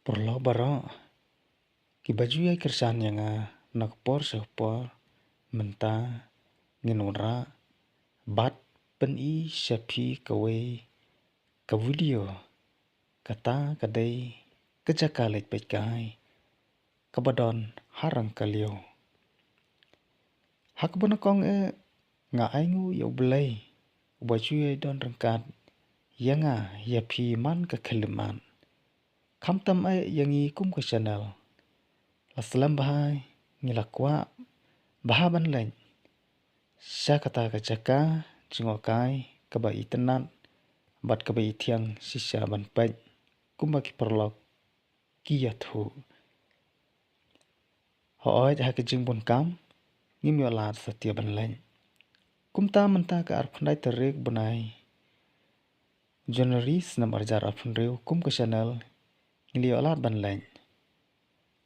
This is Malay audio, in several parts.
Perlo bara ki baju ai kersan yang nakpor sehpor menta nginura bat pen I syapi kawe ka video kata kadai kejaka let pekai kabadon Rangkylliaw hak bonakong nga aingu ya belai baju ai don rengkat yang yapi man ka kheleman kamtam ai yangi kum ka channel Assalam bahai ngilakwa bahaban lain. Saya kata ke jaka jngoh kai kabai tenat bat kabai tiang sisa ban pej kumba ki perlok kiyat hu. Hooi ha ke jing bon kam ngim yo lat setia ban lain. Kumta menta ke arpandai terik bunai. Journalist nam arjar arpandriu kum ke channel ngilio lat ban lain.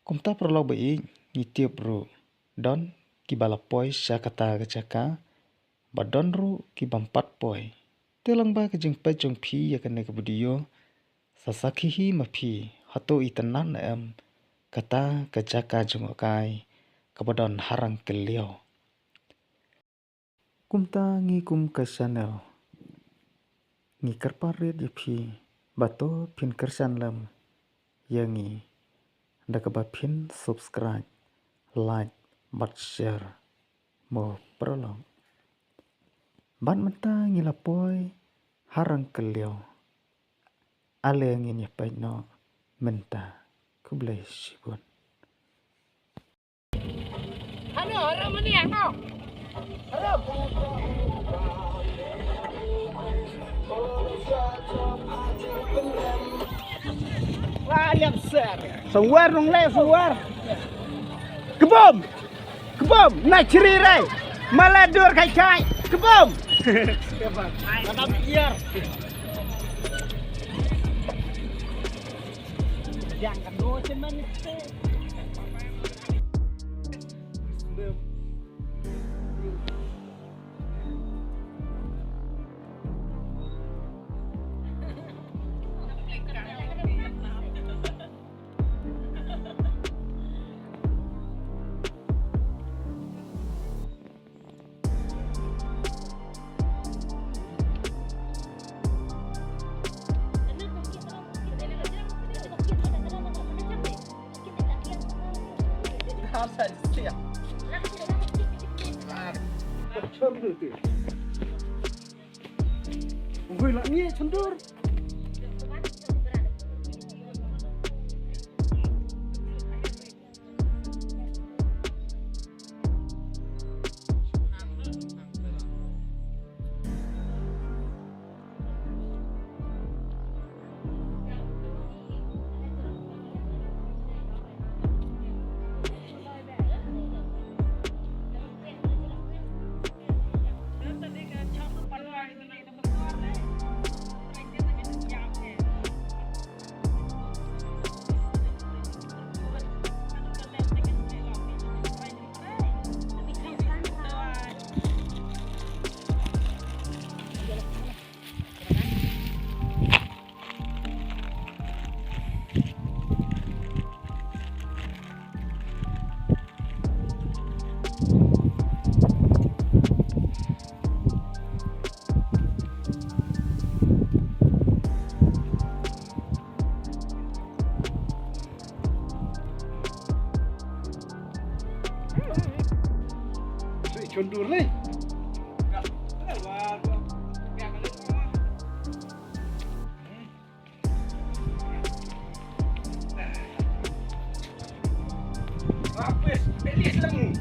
Kumta perlok bai ngitiup ru don ki balapoi sya kata ke jaka badon ru ki bampat poi telang ba ke jing pejong phi ya kene ke video sasakhihi mapi hato itanan kata ke jaka jngoh kai kabadon Rangkylliaw kumta ngi kum ke channel ngi kerparit ya phi bato phin kersan lam yangi Dakabapin subscribe, like, but share. Mo prolong. Ban menta ngilapoi Rangkylliaw. Ale ngin ya no menta kublai sibun. Ano, haram ni ano? Haram. Wah, lihat ser. Suar nong le, suar. Kebom. Kebom, nak ciri rai. Maladur kai. Kebom. Kebom. Biar. Jangan dosen manis. Saya siap. Macam tu. Oi nak ni cendur. Cendur ni. Habis, belis lagi.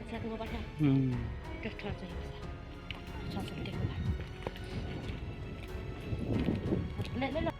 Saya tunggu pasal. Dah tuan saya pasal. Saya sedih lah. Lek.